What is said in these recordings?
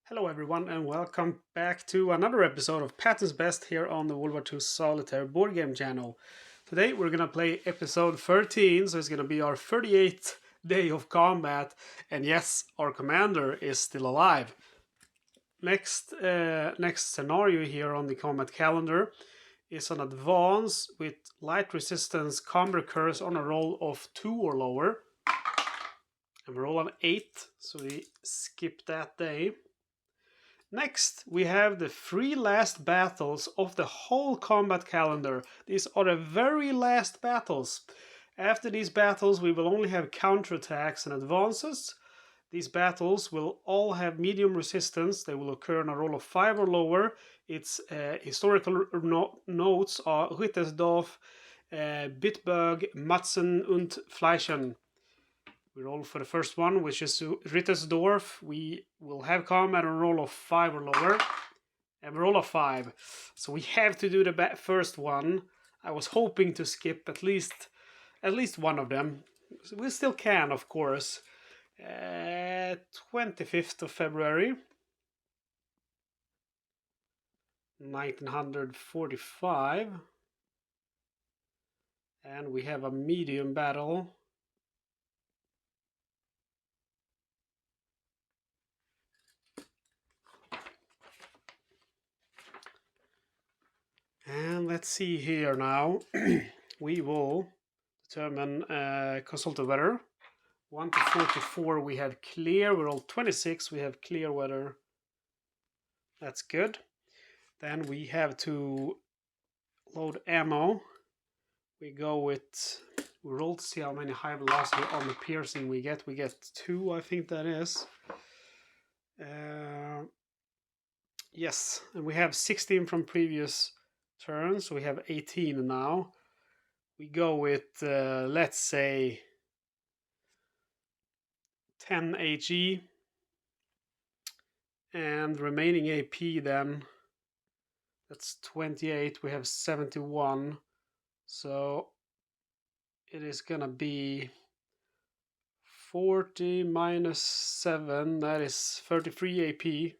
Hello everyone and welcome back to another episode of Patton's Best here on the World War II Solitaire board game channel. Today we're gonna play episode 13, so it's gonna be our 38th day of combat, and yes, our commander is still alive. Next scenario here on the combat calendar is an advance with light resistance combat curse on a roll of 2 or lower. And we roll an 8, so we skip that day. Next, we have the 3 last battles of the whole combat calendar. These are the very last battles. After these battles, we will only have counterattacks and advances. These battles will all have medium resistance. They will occur on a roll of 5 or lower. Its historical notes are Rittersdorf, Bitburg, Matzen und Fleischen. We roll for the first one, which is Rittersdorf. We will have combat on a roll of 5 or lower. And we roll a 5. So we have to do the first one. I was hoping to skip at least one of them. We still can, of course. 25th of February. 1945. And we have a medium battle. And let's see here now. We will determine consulted weather. 1 to 44 we have clear. We roll 26, we have clear weather. That's good. Then we have to load ammo. We go with, we roll to see how many high velocity on the piercing we get. We get 2, I think that is. Yes, and we have 16 from previous turns, so we have 18 now. We go with, let's say, 10 HE, and remaining AP then, that's 28, we have 71, so it is gonna be 40 minus 7, that is 33 AP.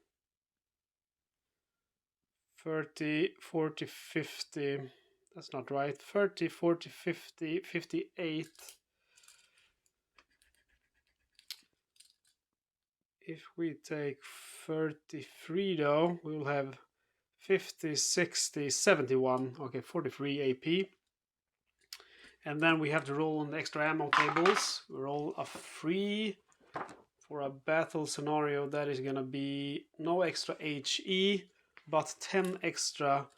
30, 40, 50, that's not right, 30, 40, 50, 58. If we take 33 though, we will have 50, 60, 71, okay, 43 AP. And then we have to roll on the extra ammo tables. We roll a 3 for a battle scenario. That is gonna be no extra HE, but 10 extra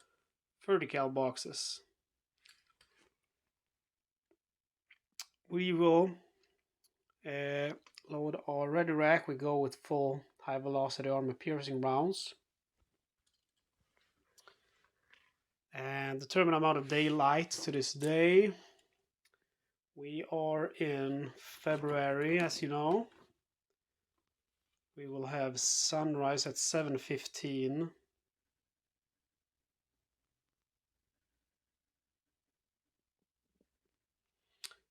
vertical boxes. We will load our ready rack. We go with full high velocity armor piercing rounds. And determine amount of daylight to this day. We are in February, as you know. We will have sunrise at 7:15.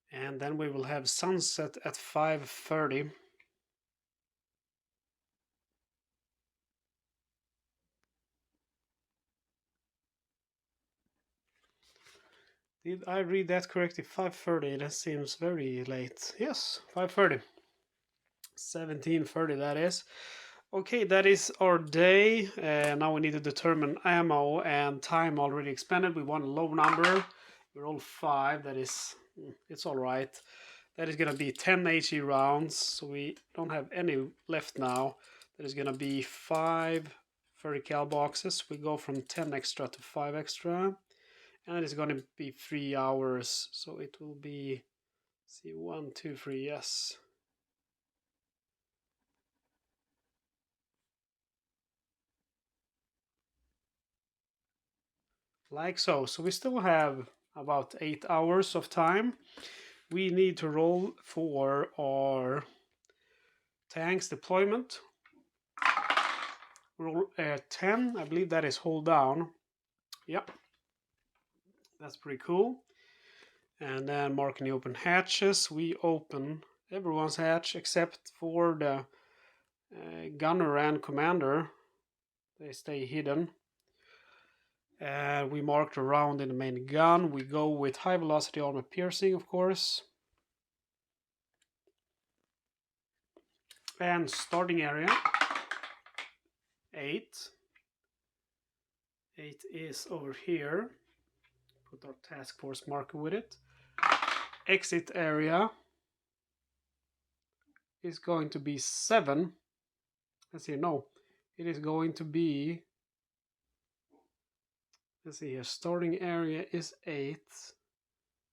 And then we will have sunset at 5:30. Did I read that correctly? 5:30, that seems very late. Yes, 5:30. 17:30 that is. Okay, that is our day. Now we need to determine ammo and time already expended. We want a low number. We roll 5, that is, it's alright. That is gonna be 10 HE rounds, so we don't have any left now. That is gonna be 5 vertical boxes. We go from 10 extra to 5 extra. And it's gonna be 3 hours, so it will be, see, 1, 2, 3, yes. Like so. So we still have about 8 hours of time. We need to roll for our tanks deployment. Roll 10, I believe that is hold down. Yep, that's pretty cool. And then marking the open hatches. We open everyone's hatch except for the Gunner and commander, they stay hidden. We marked around in the main gun. We go with high velocity armor piercing, of course. And starting area 8. 8 is over here. Put our task force marker with it. Exit area is going to be 7. Let's see, no, it is going to be, let's see here, starting area is 8.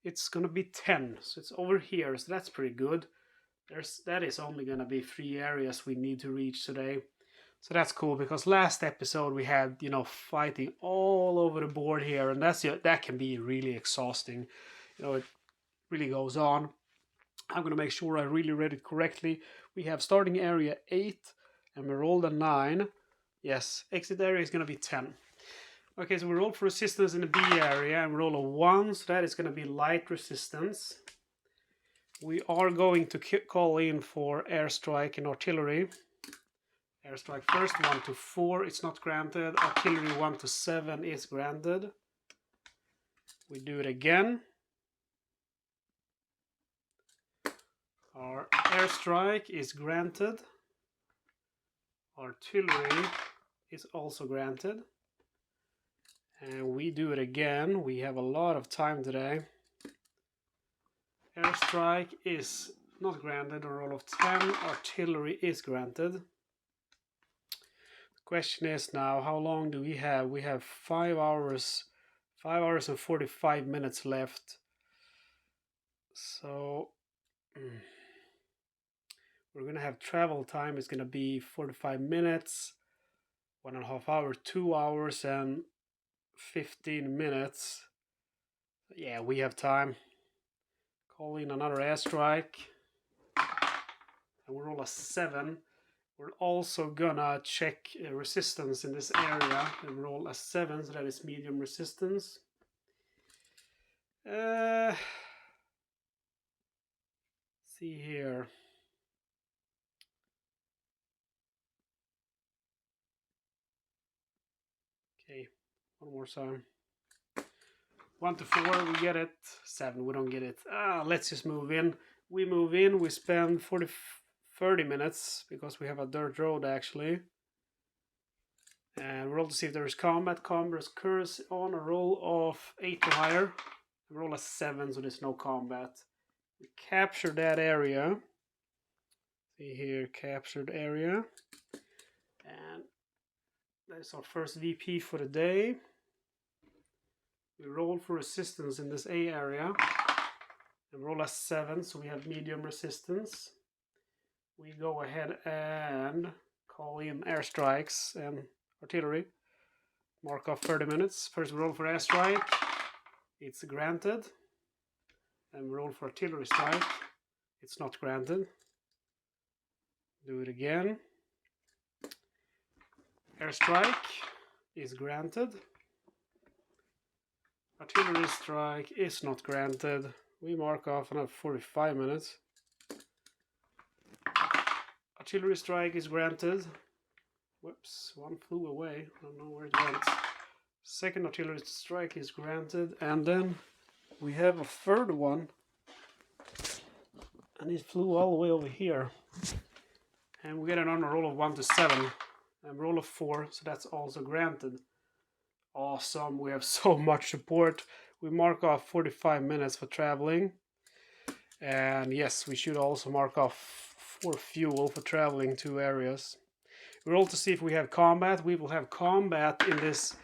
It's gonna be 10, so it's over here, so that's pretty good. That is only gonna be 3 areas we need to reach today. So that's cool, because last episode we had, you know, fighting all over the board here, and that can be really exhausting. You know, it really goes on. I'm gonna make sure I really read it correctly. We have starting area 8, and we rolled a 9. Yes, exit area is gonna be 10. Okay, so we roll for resistance in the B area, and we roll a 1, so that is gonna be light resistance. We are going to call in for airstrike and artillery. Airstrike first, 1 to 4, it's not granted. Artillery 1 to 7 is granted. We do it again. Our airstrike is granted. Artillery is also granted. And we do it again. We have a lot of time today. Airstrike is not granted. A roll of 10. Artillery is granted. The question is now, how long do we have? We have 5 hours. 5 hours and 45 minutes left. So we're going to have travel time. It's going to be 45 minutes, 1.5 hours, 2 hours, and 15 minutes. Yeah, we have time. Call in another airstrike. And we roll a 7. We're also gonna check resistance in this area and roll a 7, so that is medium resistance. See here. Okay, one more time. 1 to 4, we get it. 7, we don't get it. Let's just move in. We move in, we spend 30 minutes because we have a dirt road actually. And roll to see if there is combat. Combat occurs on a roll of 8 or higher. We roll a 7, so there's no combat. We capture that area. See here, captured area. And that is our first VP for the day. We roll for resistance in this A area. And roll a 7, so we have medium resistance. We go ahead and call in airstrikes and artillery. Mark off 30 minutes. First we roll for airstrike. It's granted. And we roll for artillery strike. It's not granted. Do it again. Airstrike is granted. Artillery strike is not granted. We mark off another 45 minutes. Artillery strike is granted. Whoops, one flew away. I don't know where it went. Second artillery strike is granted. And then we have a third one. And it flew all the way over here. And we get it on a roll of 1 to 7. And roll of 4, so that's also granted. Awesome, we have so much support. We mark off 45 minutes for traveling. And yes, we should also mark off 4 fuel for traveling 2 areas. We roll to see if we have combat. We will have combat in this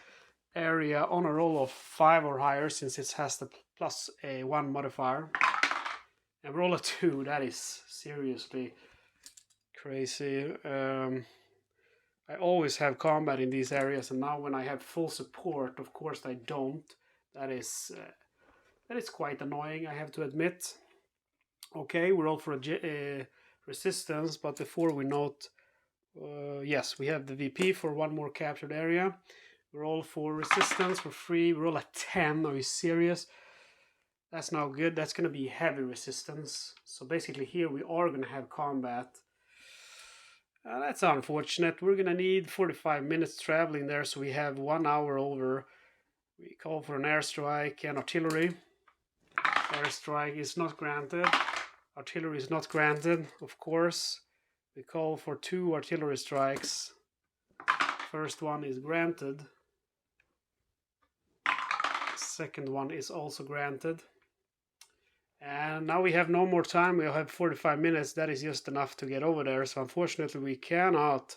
area on a roll of 5 or higher, since it has the plus a 1 modifier. And roll a 2, that is seriously crazy. I always have combat in these areas, and now when I have full support, of course I don't. That is quite annoying, I have to admit. Okay, we roll for a resistance, but before we note, yes, we have the VP for 1 more captured area. We roll for resistance for 3. We roll a 10. Are you serious? That's not good. That's going to be heavy resistance. So basically here we are going to have combat. That's unfortunate. We're gonna need 45 minutes traveling there, so we have 1 hour over. We call for an airstrike and artillery. Airstrike is not granted. Artillery is not granted, of course. We call for 2 artillery strikes. First one is granted. Second one is also granted. And now we have no more time. We have 45 minutes. That is just enough to get over there. So unfortunately, we cannot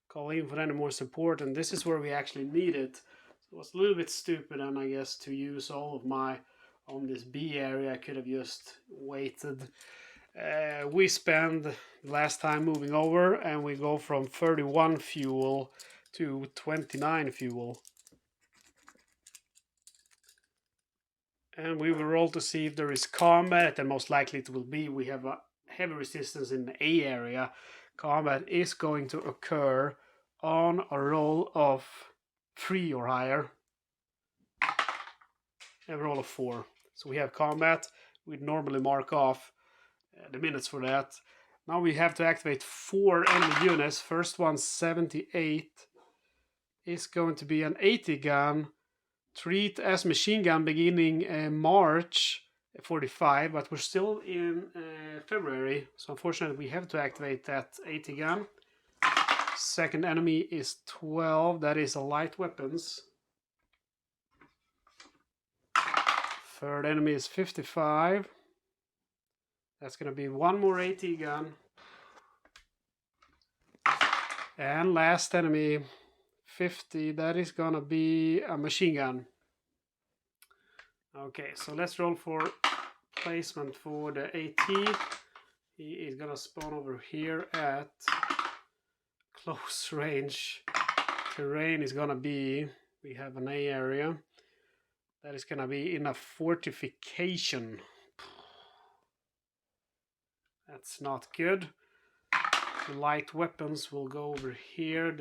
call in for any more support. And this is where we actually need it. So it was a little bit stupid, and I guess, to use all of my on this B area. I could have just waited. We spend last time moving over, and we go from 31 fuel to 29 fuel. And we will roll to see if there is combat, and most likely it will be. We have a heavy resistance in the A area. Combat is going to occur on a roll of 3 or higher. And a roll of 4. So we have combat. We'd normally mark off the minutes for that. Now we have to activate 4 enemy units. First one, 78, is going to be an 80 gun. Treat as machine gun beginning March 45, but we're still in February, so unfortunately we have to activate that 80 gun. Second enemy is 12, that is a light weapons. Third enemy is 55. That's going to be 1 more 80 gun. And last enemy, 50, that is going to be a machine gun. Okay, so let's roll for placement for the AT. He is going to spawn over here at close range. Terrain is going to be, we have an A area. That is going to be in a fortification. That's not good. The light weapons will go over here.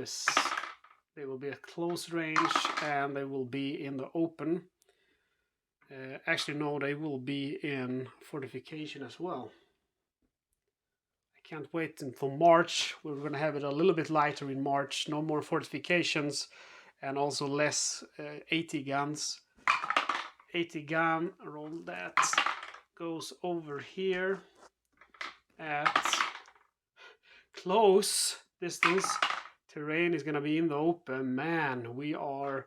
They will be at close range, and they will be in the open. Actually, no, they will be in fortification as well. I can't wait until March. We're going to have it a little bit lighter in March. No more fortifications, and also less 80 guns. 80 gun, roll that. Goes over here at close distance. Terrain is going to be in the open. Man, we are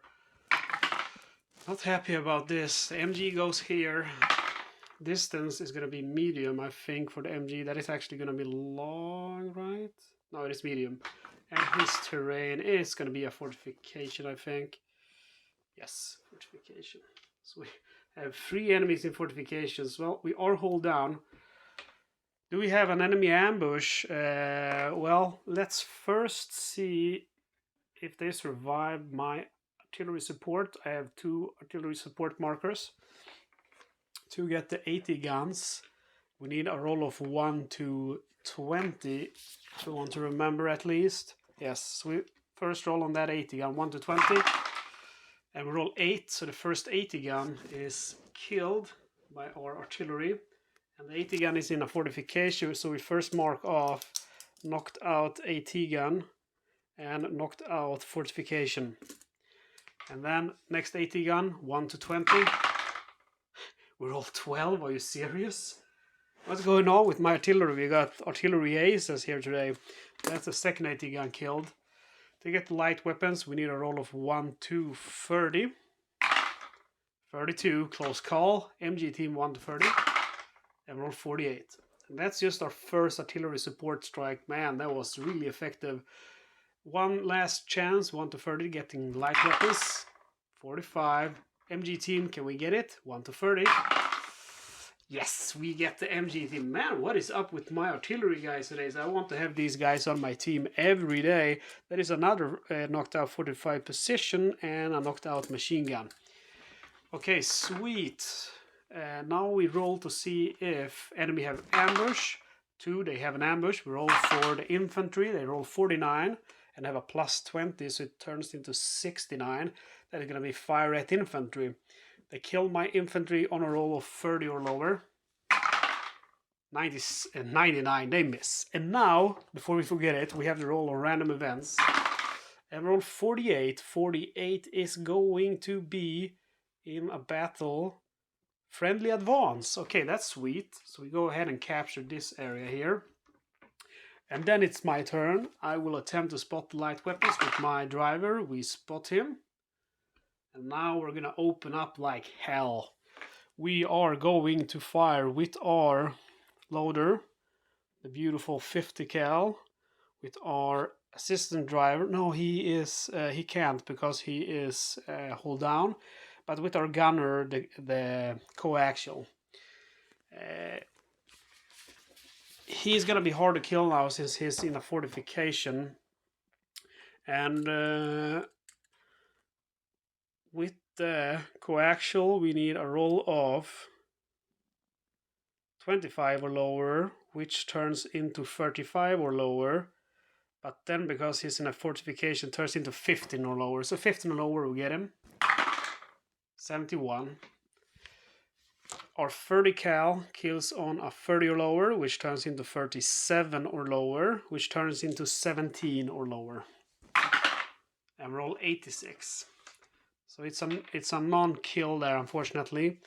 not happy about this. The MG goes here. Distance is going to be medium, I think, for the MG. That is actually going to be long, right? No, it is medium. And his terrain is going to be a fortification, I think. Yes, fortification. So we have 3 enemies in fortifications. Well, we are hold down. Do we have an enemy ambush? Well, let's first see if they survive my artillery support. I have 2 artillery support markers. To get the 80 guns, we need a roll of 1 to 20. So I want to remember at least. Yes, so we first roll on that 80 gun, 1 to 20. And we roll 8, so the first 80 gun is killed by our artillery. And the 80 gun is in a fortification, so we first mark off knocked out AT gun and knocked out fortification. And then next 80 gun, 1 to 20. We're all 12, are you serious? What's going on with my artillery? We got artillery aces here today. That's the second 80 gun killed. To get the light weapons, we need a roll of 1 to 30. 32, close call. MG team 1 to 30. And roll 48. And that's just our first artillery support strike. Man, that was really effective. One last chance, 1 to 30, getting light weapons. 45. MG team, can we get it? 1 to 30. Yes, we get the MG team. Man, what is up with my artillery guys today? So I want to have these guys on my team every day. That is another knocked out 45 position and a knocked out machine gun. Okay, sweet. Now we roll to see if enemy have ambush. 2, they have an ambush. We roll for the infantry. They roll 49 and have a plus 20, so it turns into 69. That is going to be fire at infantry. They kill my infantry on a roll of 30 or lower. 99, they miss. And now, before we forget it, we have to roll on random events. And roll 48. 48 is going to be in a battle friendly advance. Okay, that's sweet. So we go ahead and capture this area here. And then it's my turn. I will attempt to spot the light weapons with my driver. We spot him. And now we're gonna open up like hell. We are going to fire with our loader, the beautiful 50 cal, with our assistant driver. No, he can't because he is hold down. But with our gunner, the coaxial. He's gonna be hard to kill now since he's in a fortification. And with the coaxial, we need a roll of 25 or lower, which turns into 35 or lower. But then because he's in a fortification, turns into 15 or lower. So 15 or lower will get him. 71. Our 30 cal kills on a 30 or lower, which turns into 37 or lower, which turns into 17 or lower. And roll 86. So it's a non-kill there, unfortunately.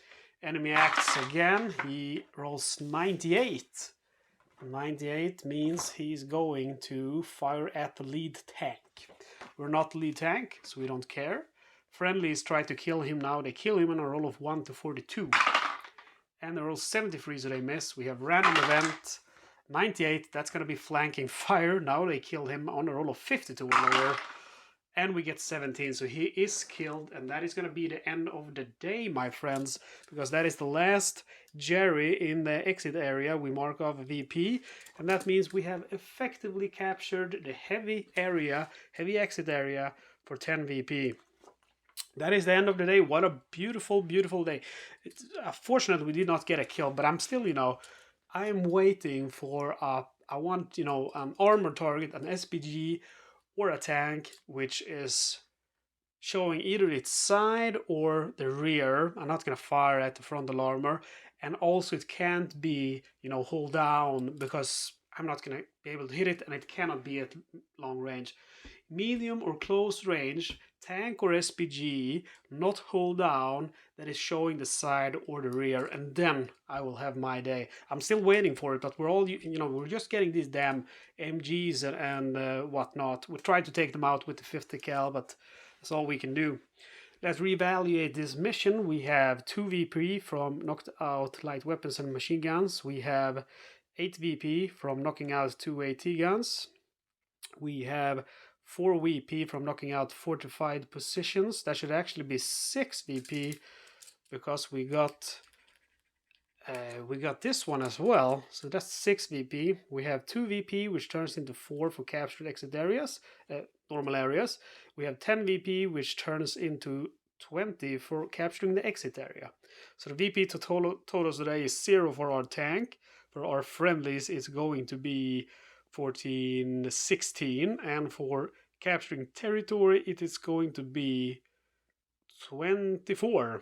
Enemy acts again. He rolls 98. 98 means he's going to fire at the lead tank. We're not the lead tank, so we don't care. Friendlies try to kill him now. They kill him on a roll of 1 to 42. And they roll 73, so they miss. We have random event 98. That's going to be flanking fire. Now they kill him on a roll of 52 or lower. And we get 17, so he is killed, and that is going to be the end of the day, my friends, because that is the last Jerry in the exit area. We mark off a VP, and that means we have effectively captured the heavy exit area for 10 VP. That is the end of the day. What a beautiful, beautiful day. It's fortunate we did not get a kill, but I'm still, I am waiting for, I want, an armor target, an SPG, or a tank which is showing either its side or the rear. I'm not going to fire at the frontal armor, and also it can't be hold down because I'm not going to be able to hit it, and it cannot be at long range. Medium or close range, tank or SPG, not hold down, that is showing the side or the rear, and then I will have my day. I'm still waiting for it, but we're all, we're just getting these damn MGs and whatnot. We tried to take them out with the 50 cal, but that's all we can do. Let's reevaluate this mission. We have 2 VP from knocked out light weapons and machine guns. We have 8 VP from knocking out 2 AT guns. We have 4 VP from knocking out fortified positions. That should actually be 6 VP because we got this one as well. So that's 6 VP. We have 2 VP, which turns into 4 for captured exit areas, normal areas. We have 10 VP, which turns into 20 for capturing the exit area. So the VP to totals today is 0 for our tank. For our friendlies, it's going to be 14, 16, and for capturing territory, it is going to be 24.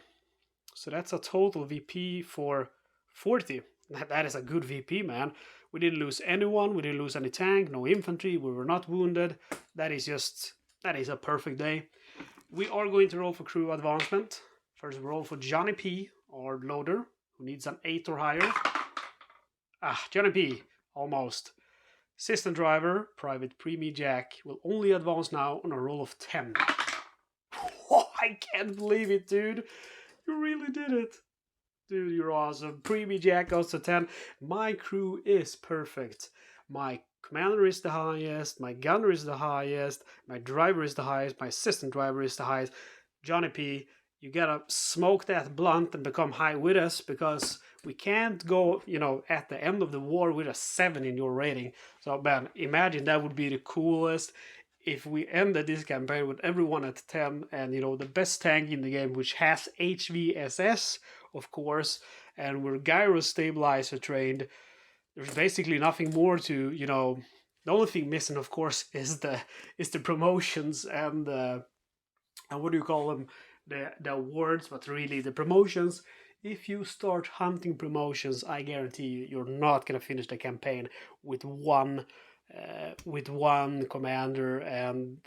So that's a total VP for 40. That is a good VP, man. We didn't lose anyone. We didn't lose any tank, no infantry. We were not wounded. That is a perfect day. We are going to roll for crew advancement. First, we roll for Johnny P, our loader, who needs an 8 or higher. Johnny P, almost. Assistant driver, Private Preemie Jack, will only advance now on a roll of 10. Oh, I can't believe it, dude. You really did it. Dude, you're awesome. Preemie Jack goes to 10. My crew is perfect. My commander is the highest. My gunner is the highest. My driver is the highest. My assistant driver is the highest. Johnny P, you gotta smoke that blunt and become high with us, because we can't go, at the end of the war with a 7 in your rating. So, man, imagine that would be the coolest if we ended this campaign with everyone at 10 and, the best tank in the game, which has HVSS, of course, and we're gyro stabilizer trained. There's basically nothing more to, the only thing missing, of course, is the promotions and what do you call them? The awards, but really the promotions. if you start hunting promotions, I guarantee you, you're not gonna finish the campaign with one commander and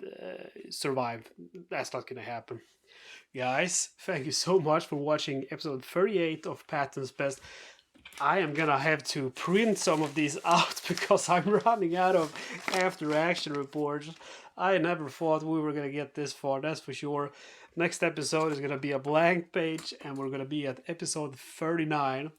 survive. That's not gonna happen. Guys, thank you so much for watching episode 38 of Patton's Best. I am gonna have to print some of these out because I'm running out of after action reports. I never thought we were gonna get this far, that's for sure. Next episode is gonna be a blank page, and we're gonna be at episode 39.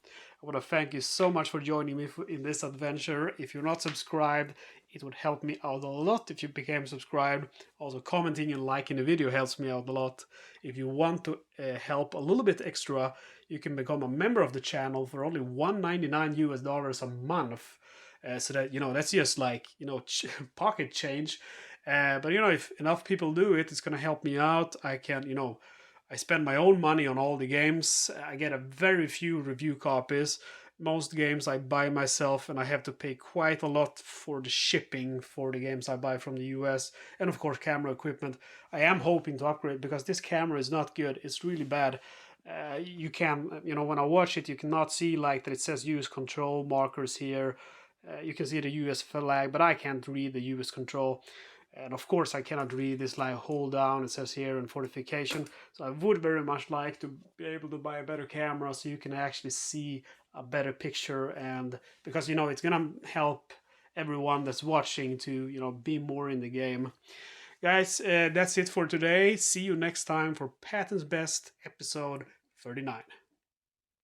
I want to thank you so much for joining me in this adventure. If you're not subscribed, it would help me out a lot if you became subscribed. Also, commenting and liking the video helps me out a lot. If you want to help a little bit extra, you can become a member of the channel for only $1.99 US a month. So that, that's just like, pocket change. But if enough people do it, it's gonna help me out. I can, I spend my own money on all the games. I get a very few review copies. Most games I buy myself, and I have to pay quite a lot for the shipping for the games I buy from the US. And of course, camera equipment. I am hoping to upgrade because this camera is not good. It's really bad. You can, when I watch it, you cannot see like that it says US control markers here. You can see the US flag, but I can't read the US control. And of course, I cannot read this like hold down, it says here in fortification. So I would very much like to be able to buy a better camera so you can actually see a better picture. And because, it's gonna help everyone that's watching to, be more in the game. Guys, that's it for today. See you next time for Patton's Best, episode 39.